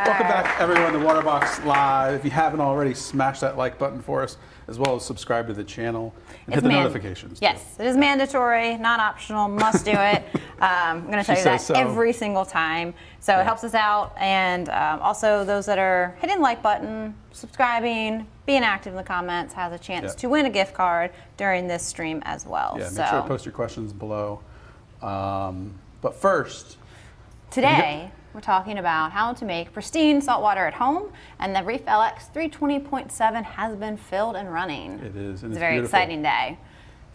back. Welcome back, everyone, to Waterbox Live. If you haven't already, smash that like button for us, as well as subscribe to the channel and hit the notifications. Yes, it is mandatory, not optional, must do it. I'm going to tell you that every single time. So it helps us out, and also those that are hitting the like button, subscribing, being active in the comments has a chance to win a gift card during this stream as well. Yeah, make sure to post your questions below. But first, today we're talking about how to make pristine saltwater at home, and the REEF LX 320.7 has been filled and running. It is, and it's a very exciting day.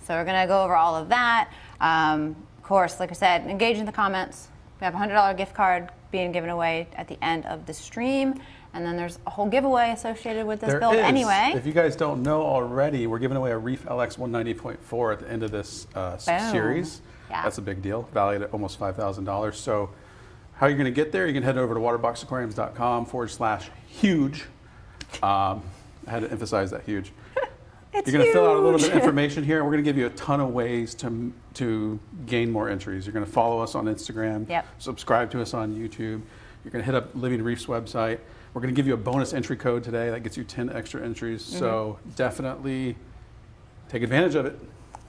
So we're going to go over all of that. Of course, like I said, engage in the comments. We have a $100 gift card being given away at the end of the stream. And then there's a whole giveaway associated with this build anyway. If you guys don't know already, we're giving away a REEF LX 190.4 at the end of this series. Yeah. That's a big deal, valued at almost $5,000. So how you're going to get there, you can head over to waterboxaquariums.com/huge. I had to emphasize that huge. You're going to fill out a little bit of information here, and we're going to give you a ton of ways to gain more entries. You're going to follow us on Instagram, subscribe to us on YouTube. You're going to hit up Living Reef's website. We're going to give you a bonus entry code today that gets you 10 extra entries. So definitely take advantage of it.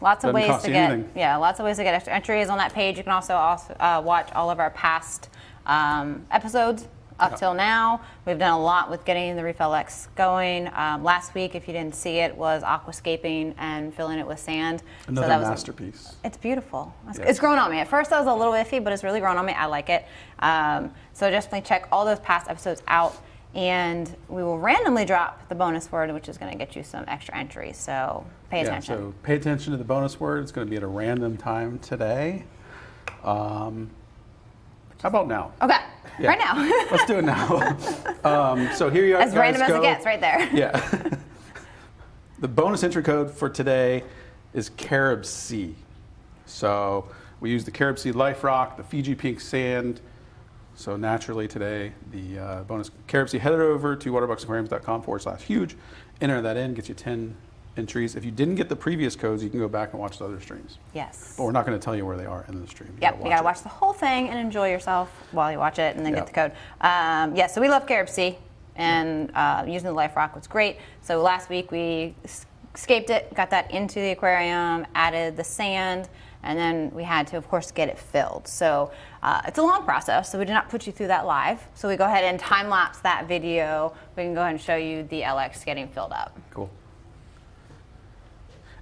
Lots of ways to get lots of ways to get extra entries on that page. You can also watch all of our past episodes up till now. We've done a lot with getting the REEF LX going. Last week, if you didn't see it, was aquascaping and filling it with sand. Another masterpiece. It's beautiful. It's grown on me. At first I was a little iffy, but it's really grown on me. I like it. So definitely check all those past episodes out, and we will randomly drop the bonus word, which is going to get you some extra entries. So pay attention. So pay attention to the bonus word. It's going to be at a random time today. How about now? Okay, right now. Let's do it now. So here you are. As random as it gets, right there. Yeah. The bonus entry code for today is CaribSea. So we use the CaribSea Life Rock, the Fiji Pink Sand. So naturally today, the bonus CaribSea, head over to waterboxaquariums.com/huge. Enter that in, gets you 10 entries. If you didn't get the previous codes, you can go back and watch the other streams. Yes. But we're not going to tell you where they are in the stream. Yep, you got to watch the whole thing and enjoy yourself while you watch it, and then get the code. So we love CaribSea, and using the Life Rock was great. So last week we scaped it, got that into the aquarium, added the sand, and then we had to, of course, get it filled. So it's a long process, so we did not put you through that live. So we go ahead and time-lapse that video. We can go ahead and show you the LX getting filled up. Cool.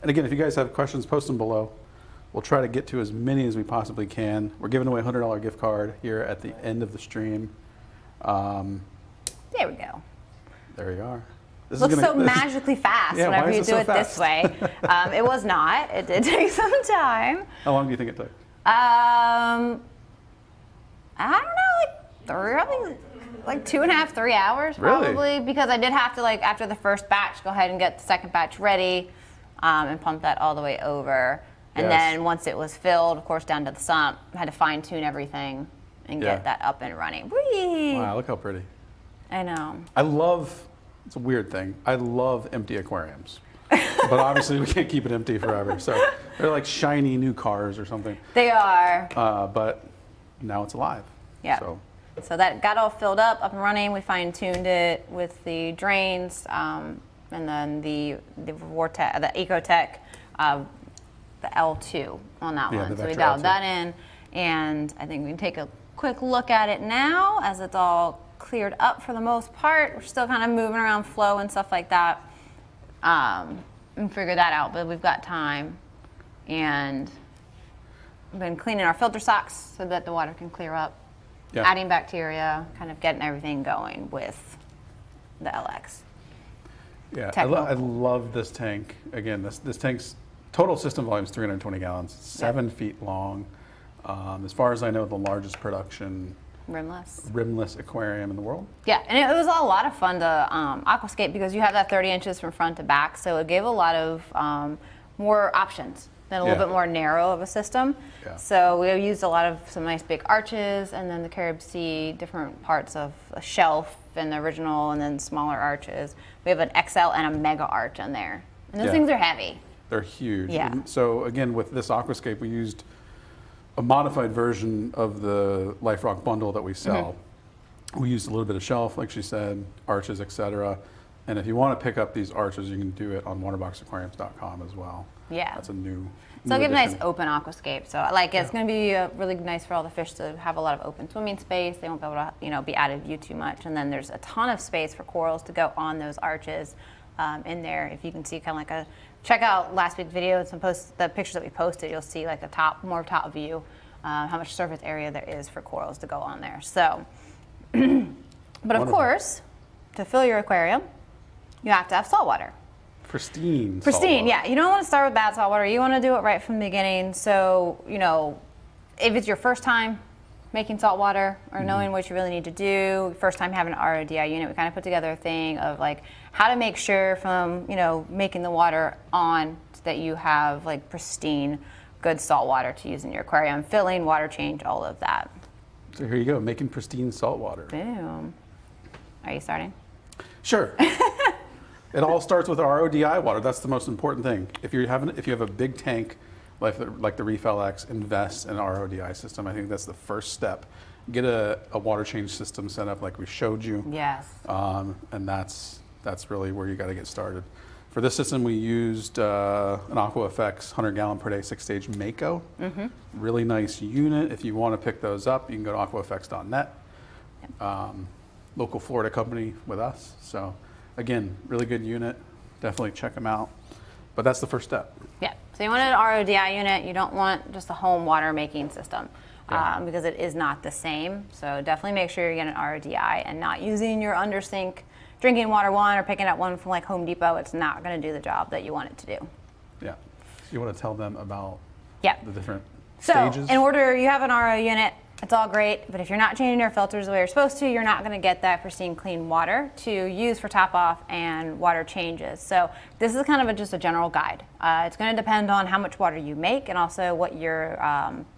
And again, if you guys have questions, post them below. We'll try to get to as many as we possibly can. We're giving away a $100 gift card here at the end of the stream. There we go. There you are. This looks so magically fast whenever you do it this way. It was not. It did take some time. How long do you think it took? I don't know, like 2.5, 3 hours probably. Really? Because I did have to, after the first batch, go ahead and get the second batch ready and pump that all the way over. And then once it was filled, of course, down to the sump, I had to fine tune everything and get that up and running. Whee! Wow, look how pretty. I know. It's a weird thing. I love empty aquariums. But obviously we can't keep it empty forever. So they're like shiny new cars or something. They are. But now it's alive. Yeah. So that got all filled up and running. We fine tuned it with the drains, and then the VorTech, the EcoTech, the L2 on that one. So we dialed that in, and I think we can take a quick look at it now as it's all cleared up for the most part. We're still kind of moving around flow and stuff like that, and figure that out, but we've got time. And we've been cleaning our filter socks so that the water can clear up, adding bacteria, kind of getting everything going with the LX. Yeah, I love this tank. Again, this tank's total system volume is 320 gallons, 7 feet long. As far as I know, the largest production rimless aquarium in the world. Yeah, and it was a lot of fun to aquascape because you have that 30 inches from front to back, so it gave a lot of more options than a little bit more narrow of a system. Yeah. So we used a lot of some nice big arches, and then the CaribSea, different parts of a shelf and the original, and then smaller arches. We have an XL and a mega arch on there, and those things are heavy. They're huge. Yeah. And so again, with this aquascape, we used a modified version of the Life Rock bundle that we sell. We used a little bit of shelf, like she said, arches, etc. And if you want to pick up these arches, you can do it on waterboxaquariums.com as well. Yeah. That's a new. So it'll give a nice open aquascape. So like it's going to be really nice for all the fish to have a lot of open swimming space. They won't be able to, you know, be out of view too much. And then there's a ton of space for corals to go on those arches in there. If you can see kind of like check out last week's video, the pictures that we posted, you'll see like a more top view, how much surface area there is for corals to go on there. So, but of course, to fill your aquarium, you have to have salt water. Pristine, yeah. You don't want to start with bad salt water. You want to do it right from the beginning. So, you know, if it's your first time making salt water or knowing what you really need to do, first time having an RODI unit, we kind of put together a thing of like how to make sure from, you know, making the water on that you have like pristine, good salt water to use in your aquarium, filling, water change, all of that. So here you go, making pristine salt water. Boom. Are you starting? Sure. It all starts with RODI water. That's the most important thing. If you have a big tank like the REEF LX, invest in an RODI system. I think that's the first step. Get a water change system set up like we showed you. Yes. And that's really where you got to get started. For this system, we used an AquaFX 100 gallon per day 6-stage Mako. Really nice unit. If you want to pick those up, you can go to aquafx.net. Local Florida company with us. So again, really good unit. Definitely check them out. But that's the first step. Yeah. So you want an RODI unit. You don't want just a home water making system because it is not the same. So definitely make sure you get an RODI and not using your under sink drinking water one or picking up one from like Home Depot. It's not going to do the job that you want it to do. Yeah. So you want to tell them about the different So stages? in order, you have an RO unit. It's all great, but if you're not changing your filters the way you're supposed to, you're not going to get that pristine, clean water to use for top off and water changes. So this is kind of just a general guide. It's going to depend on how much water you make and also what your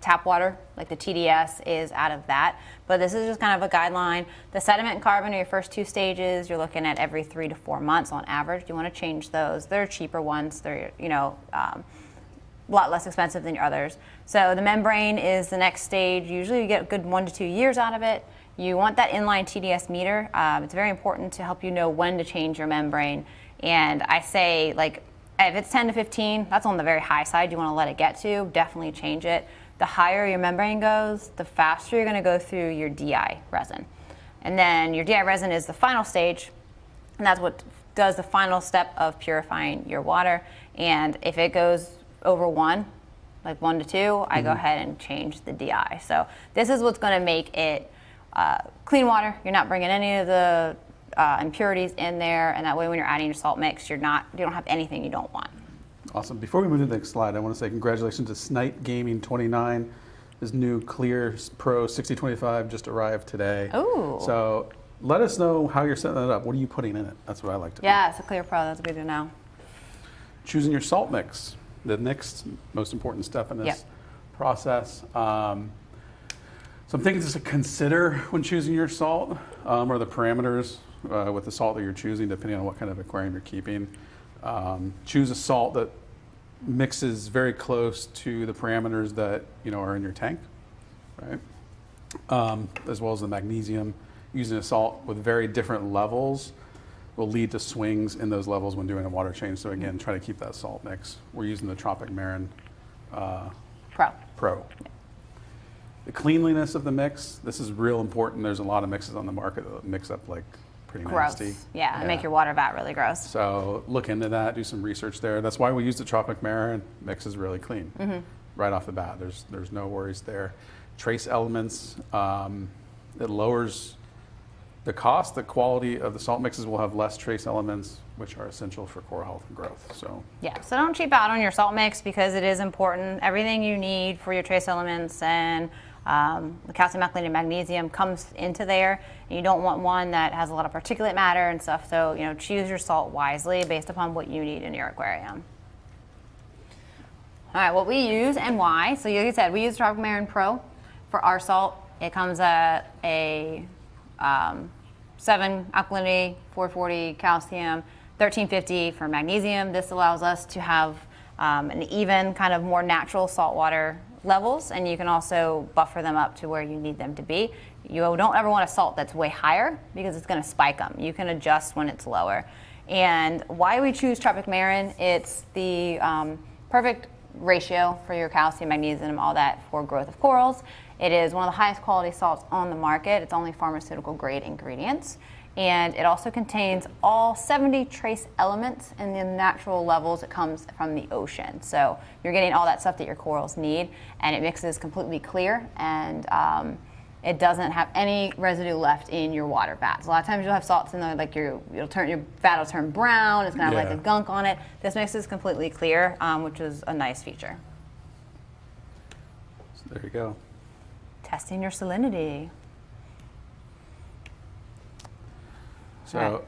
tap water, like the TDS, is out of that. But this is just kind of a guideline. The sediment and carbon are your first two stages. You're looking at every 3 to 4 months on average. You want to change those. They're cheaper ones. They're, you know, a lot less expensive than your others. So the membrane is the next stage. Usually you get a good 1 to 2 years out of it. You want that inline TDS meter. It's very important to help you know when to change your membrane. And I say, like, if it's 10 to 15, that's on the very high side. You want to let it get to, definitely change it. The higher your membrane goes, the faster you're going to go through your DI resin. And then your DI resin is the final stage, and that's what does the final step of purifying your water. And if it goes over 1, like 1 to 2, I go ahead and change the DI. So this is what's going to make it clean water. You're not bringing any of the impurities in there, and that way when you're adding your salt mix, you don't have anything you don't want. Awesome. Before we move to the next slide, I want to say congratulations to Snipe Gaming 29. His new Clear Pro 6025 just arrived today. Ooh. So let us know how you're setting that up. What are you putting in it? That's what I like to know. Yeah, it's a Clear Pro. That's good to know. Choosing your salt mix. The next most important step in this process. Some things to consider when choosing your salt are the parameters with the salt that you're choosing, depending on what kind of aquarium you're keeping. Choose a salt that mixes very close to the parameters that are in your tank, right? As well as the magnesium. Using a salt with very different levels will lead to swings in those levels when doing a water change. So again, try to keep that salt mix. We're using the Tropic Marin Pro. Yeah. The cleanliness of the mix, this is real important. There's a lot of mixes on the market that mix up like pretty gross. Nasty. Yeah, and make your water vat really gross. So look into that, do some research there. That's why we use the Tropic Marin. Mix is really clean right off the bat. There's no worries there. Trace elements, it lowers the cost. The quality of the salt mixes will have less trace elements, which are essential for coral health and growth. So yeah, so don't cheap out on your salt mix because it is important. Everything you need for your trace elements and the calcium, alkaline, and magnesium comes into there. And you don't want one that has a lot of particulate matter and stuff. So choose your salt wisely based upon what you need in your aquarium. All right, what we use and why. So like I said, we use Tropic Marin Pro for our salt. It comes at a 7 alkalinity, 440 calcium, 1350 for magnesium. This allows us to have an even kind of more natural saltwater levels, and you can also buffer them up to where you need them to be. You don't ever want a salt that's way higher because it's going to spike them. You can adjust when it's lower. And why we choose Tropic Marin, it's the perfect ratio for your calcium, magnesium, all that for growth of corals. It is one of the highest quality salts on the market. It's only pharmaceutical grade ingredients. And it also contains all 70 trace elements in the natural levels. It comes from the ocean. So you're getting all that stuff that your corals need, and it mixes completely clear, and it doesn't have any residue left in your water vats. A lot of times you'll have salts in there, like your vat will turn brown, it's gonna have like a gunk on it. This mixes completely clear, which is a nice feature. So there you go. Testing your salinity. So, right.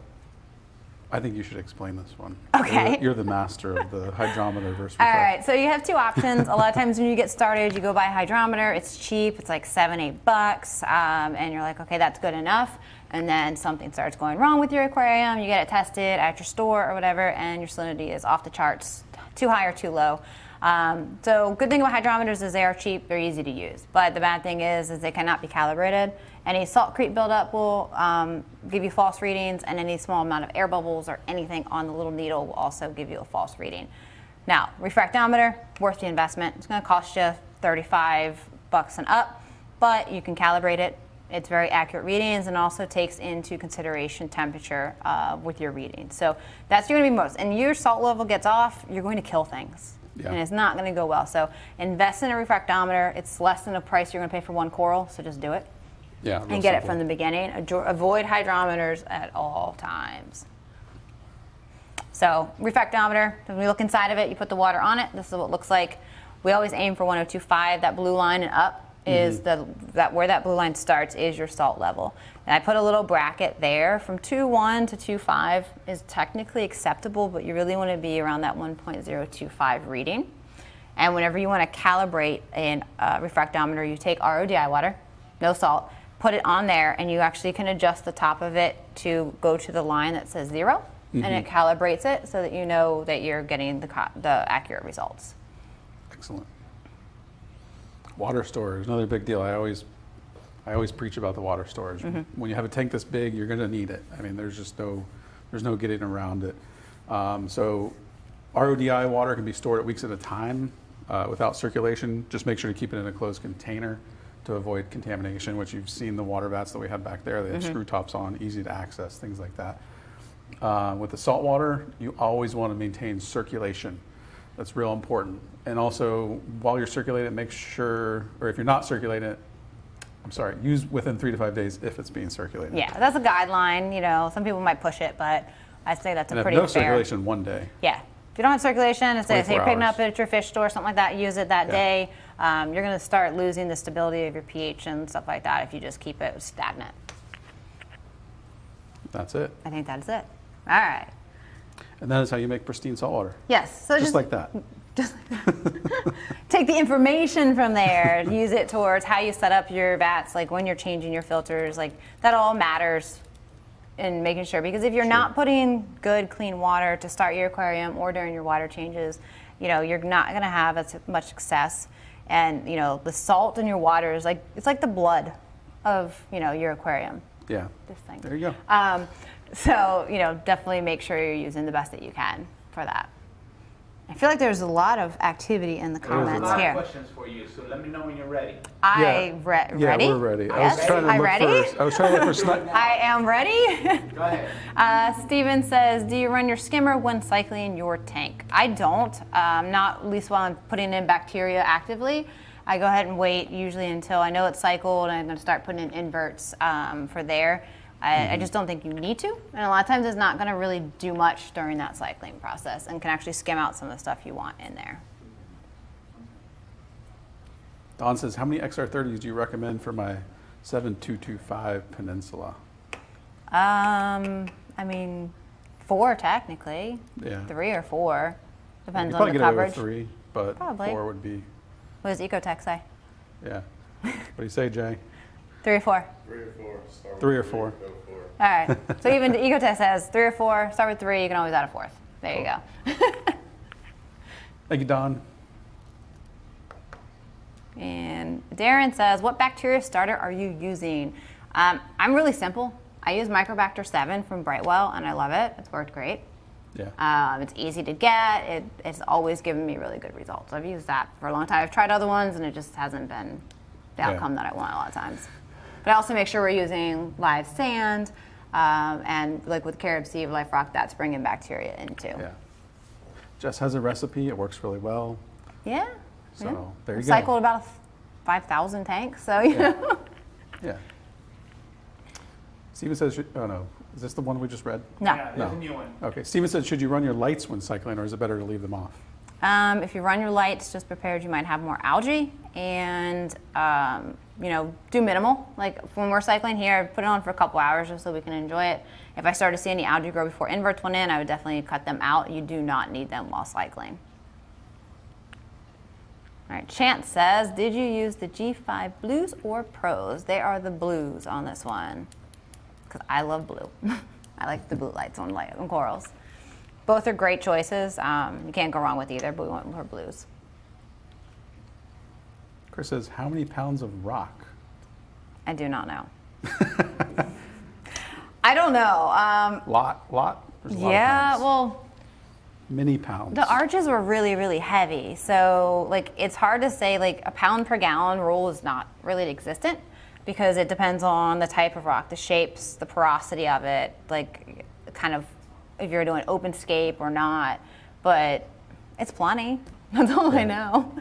I think you should explain this one. Okay. You're the master of the hydrometer versus All right, so you have two options. A lot of times when you get started, you go buy a hydrometer. It's cheap. It's like $7-8, and you're like, okay, that's good enough. And then something starts going wrong with your aquarium. You get it tested at your store or whatever, and your salinity is off the charts, too high or too low. So good thing about hydrometers is they are cheap, they're easy to use. But the bad thing is they cannot be calibrated. Any salt creep buildup will give you false readings, and any small amount of air bubbles or anything on the little needle will also give you a false reading. Now, refractometer, worth the investment. It's gonna cost you $35 and up, but you can calibrate it. It's very accurate readings, and also takes into consideration temperature with your readings. So that's going to be most. And your salt level gets off, you're going to kill things. Yeah. And it's not going to go well. So invest in a refractometer. It's less than the price you're going to pay for one coral, so just do it. Yeah, and get it from the beginning. Avoid hydrometers at all times. So refractometer, when we look inside of it, you put the water on it. This is what it looks like. We always aim for 102.5. That blue line and up is where that blue line starts is your salt level. And I put a little bracket there from 2.1 to 2.5 is technically acceptable, but you really want to be around that 1.025 reading. And whenever you want to calibrate a refractometer, you take RODI water, no salt, put it on there, and you actually can adjust the top of it to go to the line that says 0, and it calibrates it so that you know that you're getting the accurate results. Excellent. Water storage, another big deal. I always preach about the water storage. When you have a tank this big, you're going to need it. I mean, there's no getting around it. So RODI water can be stored at weeks at a time without circulation. Just make sure to keep it in a closed container to avoid contamination, which you've seen the water vats that we have back there. They have screw tops on, easy to access, things like that. With the salt water, you always want to maintain circulation. That's real important. And also, while you're circulating it, make sure, or if you're not circulating it, use within 3 to 5 days if it's being circulated. Yeah, that's a guideline. You know, some people might push it, but I'd say that's a pretty fair. No circulation one day. Yeah. If you don't have circulation, if say you're picking up at your fish store, something like that, use it that day. You're going to start losing the stability of your pH and stuff like that if you just keep it stagnant. That's it. I think that's it. All right. And that is how you make pristine saltwater. Yes. So just like that. Just take the information from there, use it towards how you set up your vats, like when you're changing your filters, like that all matters in making sure. Because if you're not putting good, clean water to start your aquarium or during your water changes, you know, you're not going to have as much success. And, you know, the salt in your water is like, it's like the blood of, you know, your aquarium. Yeah. This thing. There you go. So, you know, definitely make sure you're using the best that you can for that. I feel like there's a lot of activity in the comments here. here. I have questions for you, so let me know when you're ready. Yeah, ready? we're ready. Yes, I was trying to look for snipe. I am ready. Go ahead. Steven says, do you run your skimmer when cycling your tank? I don't, not at least while I'm putting in bacteria actively. I go ahead and wait usually until I know it's cycled and I'm going to start putting in inverts for there. I just don't think you need to. And a lot of times it's not going to really do much during that cycling process and can actually skim out some of the stuff you want in there. Don says, how many XR30s do you recommend for my 7225 Peninsula? I mean, 4 technically. Yeah. 3 or 4. Depends on the get coverage. Away with 3, but Probably. 4 would be. What does EcoTech say? Yeah. What do you say, Jay? 3 or 4? 3 or 4. Start 3 or with 4. Go 4. All right. So even the EcoTech says 3 or 4. Start with 3. You can always add a 4th. There you go. Thank you, Don. And Darren says, what bacteria starter are you using? I'm really simple. I use Microbacter 7 from Brightwell, and I love it. It's worked great. Yeah. It's easy to get. It's always given me really good results. I've used that for a long time. I've tried other ones, and it just hasn't been the outcome that I want a lot of times. But I also make sure we're using live sand, and like with CaribSea, Life Rock, that's bringing bacteria in too. Yeah. Jess has a recipe. It works really well. Yeah. So there you go. Cycled about 5,000 tanks, so you know. Yeah. Steven says, oh no, is this the one we just read? No. Yeah, there's a new one. Okay. Steven said, should you run your lights when cycling, or is it better to leave them off? If you run your lights, just prepared, you might have more algae, and do minimal. Like when we're cycling here, put it on for a couple hours just so we can enjoy it. If I start to see any algae grow before inverts went in, I would definitely cut them out. You do not need them while cycling. All right, Chance says, did you use the G5 Blues or Pros? They are the blues on this one, because I love blue. I like the blue lights on corals. Both are great choices. You can't go wrong with either, but we went for blues. Chris says, how many pounds of rock? I do not know. I don't know. Lot? There's a lot of Yeah, pounds. well, Many pounds. the arches were really, really heavy. So like it's hard to say like a pound per gallon rule is not really existent because it depends on the type of rock, the shapes, the porosity of it, like kind of if you're doing open scape or not. But it's plenty. That's all I know.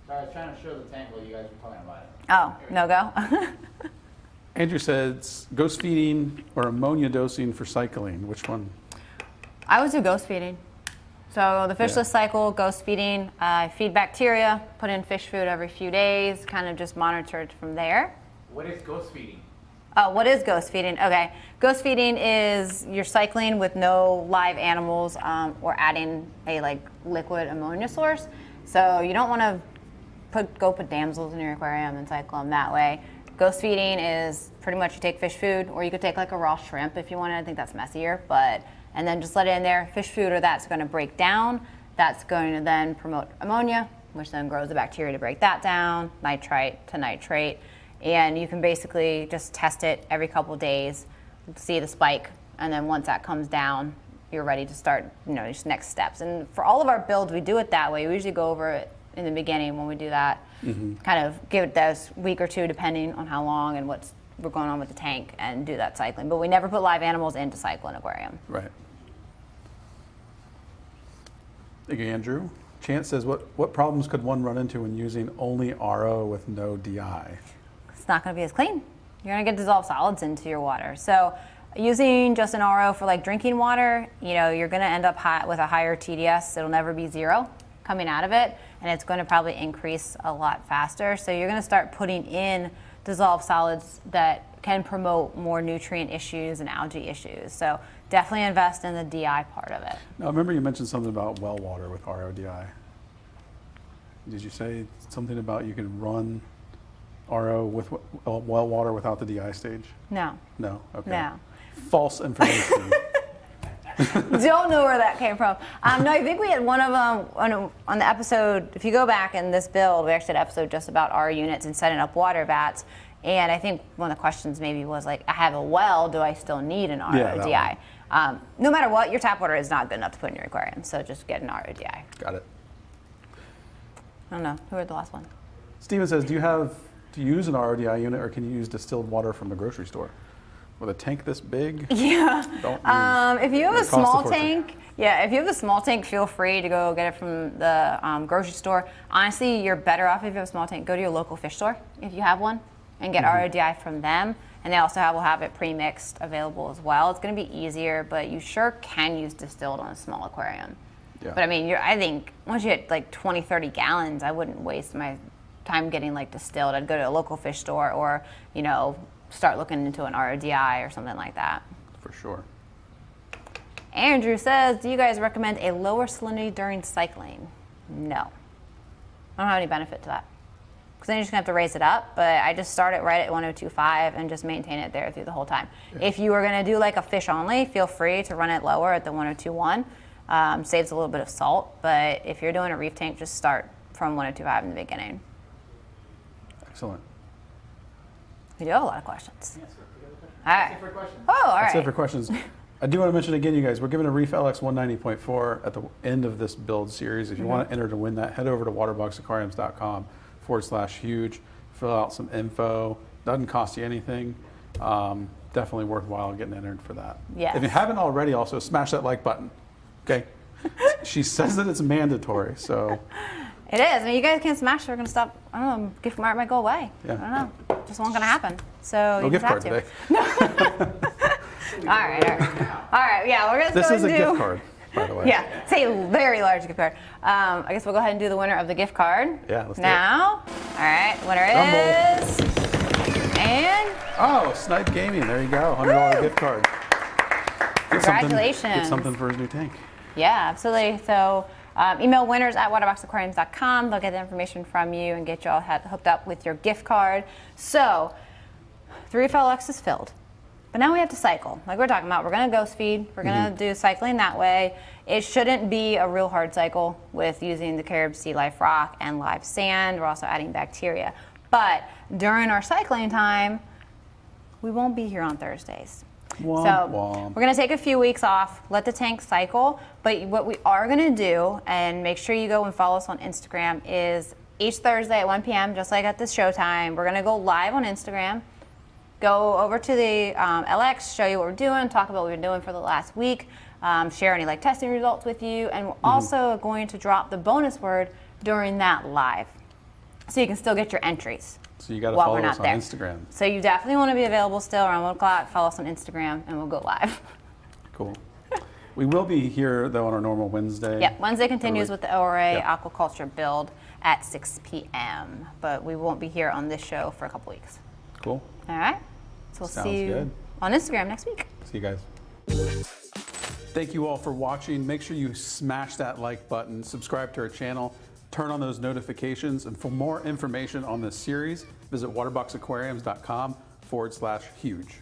So I was trying to show the tank while you guys were talking about it. Oh, no go? Andrew says, ghost feeding or ammonia dosing for cycling. Which one? I would do ghost feeding. So the fishless cycle, ghost feeding, feed bacteria, put in fish food every few days, kind of just monitor it from there. What is ghost feeding? Oh, what is ghost feeding? Okay, ghost feeding is you're cycling with no live animals or adding a like liquid ammonia source. So you don't want to go put damsels in your aquarium and cycle them that way. Ghost feeding is pretty much you take fish food, or you could take like a raw shrimp if you wanted. I think that's messier, and then just let it in there. Fish food or that's going to break down. That's going to then promote ammonia, which then grows the bacteria to break that down, nitrite to nitrate. And you can basically just test it every couple days, see the spike, and then once that comes down, you're ready to start, just next steps. And for all of our builds, we do it that way. We usually go over it in the beginning when we do that, kind of give it those week or two depending on how long and what's going on with the tank and do that cycling. But we never put live animals in to cycle an aquarium. Right. Thank you, Andrew. Chance says, what problems could one run into when using only RO with no DI? It's not going to be as clean. You're going to get dissolved solids into your water. So using just an RO for like drinking water, you're going to end up with a higher TDS. It'll never be zero coming out of it, and it's going to probably increase a lot faster. So you're going to start putting in dissolved solids that can promote more nutrient issues and algae issues. So definitely invest in the DI part of it. Now, I remember you mentioned something about well water with RO-DI. Did you say something about you can run RO with well water without the DI stage? No. No? Okay. No. False information. Don't know where that came from. No, I think we had one of them on the episode. If you go back in this build, we actually had an episode just about our units and setting up water vats. And I think one of the questions maybe was like, I have a well, do I still need an RO-DI? No matter what, your tap water is not good enough to put in your aquarium, so just get an RO-DI. Got it. I don't know. Who heard the last one? Steven says, do you use an RO-DI unit, or can you use distilled water from the grocery store? With a tank this big? Yeah. If you have a small tank, if you have a small tank, feel free to go get it from the grocery store. Honestly, you're better off if you have a small tank. Go to your local fish store if you have one and get RO-DI from them. And they also will have it pre-mixed available as well. It's going to be easier, but you sure can use distilled on a small aquarium. Yeah. But I mean, I think once you hit like 20, 30 gallons, I wouldn't waste my time getting like distilled. I'd go to a local fish store or, start looking into an RO-DI or something like that. For sure. Andrew says, do you guys recommend a lower salinity during cycling? No. I don't have any benefit to that. Because then you're just going to have to raise it up, but I just start it right at 102.5 and just maintain it there through the whole time. Yeah. If you were going to do like a fish only, feel free to run it lower at the 102.1. Saves a little bit of salt, but if you're doing a reef tank, just start from 1025 in the beginning. Excellent. We do have a lot of questions. Yes, sir. All right. That's it for questions. Oh, all That's right. it for questions. I do want to mention again, you guys, we're giving a REEF LX 190.4 at the end of this build series. If you want to enter to win that, head over to waterboxaquariums.com/huge. Fill out some info. Doesn't cost you anything. Definitely worthwhile getting entered for that. Yes. If you haven't already, also smash that like button. Okay. She says that it's mandatory, so. It is. I mean, you guys can't smash it. We're going to stop. I don't know. Gift card might go away. Yeah. I don't know. Just wasn't going to happen. So No you gift just card have today. All right. Yeah, we're going to This go is a and do. gift card, by the way. Yeah, it's a very large gift card. I guess we'll go ahead and do the winner of the gift card. Yeah, let's do it. now. All right, winner Drum roll. is. And Oh, Snipe Gaming. There you go. $100 gift card. Get Congratulations. Get something for his new tank. yeah, absolutely. So email winners@waterboxaquariums.com. They'll get the information from you and get you all hooked up with your gift card. So the REEF LX is filled. But now we have to cycle. Like we're talking about, we're going to ghost feed. We're going to do cycling that way. It shouldn't be a real hard cycle with using the CaribSea Life Rock and live sand. We're also adding bacteria. But during our cycling time, we won't be here on Thursdays. Womp, So womp. we're going to take a few weeks off, let the tank cycle. But what we are going to do, and make sure you go and follow us on Instagram, is each Thursday at 1 p.m., just like at this showtime, we're going to go live on Instagram. Go over to the LX, show you what we're doing, talk about what we've been doing for the last week, share any testing results with you, and we're also going to drop the bonus word during that live, so you can still get your entries. So you got to while follow we're us not on there. Instagram. So you definitely want to be available still around 1 o'clock. Follow us on Instagram, and we'll go live. Cool. We will be here, though, on our normal Wednesday. Yep, Wednesday continues with the ORA Yep. aquaculture build at 6 p.m., but we won't be here on this show for a couple weeks. Cool. All right? So we'll Sounds see you good. on Instagram next week. See you guys. Thank you all for watching. Make sure you smash that like button, subscribe to our channel, turn on those notifications, and for more information on this series, visit waterboxaquariums.com/huge.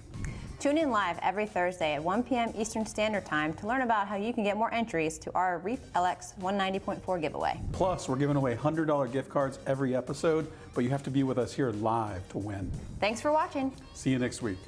Tune in live every Thursday at 1 p.m. Eastern Standard Time to learn about how you can get more entries to our REEF LX 190.4 giveaway. Plus, we're giving away $100 gift cards every episode, but you have to be with us here live to win. Thanks for watching. See you next week.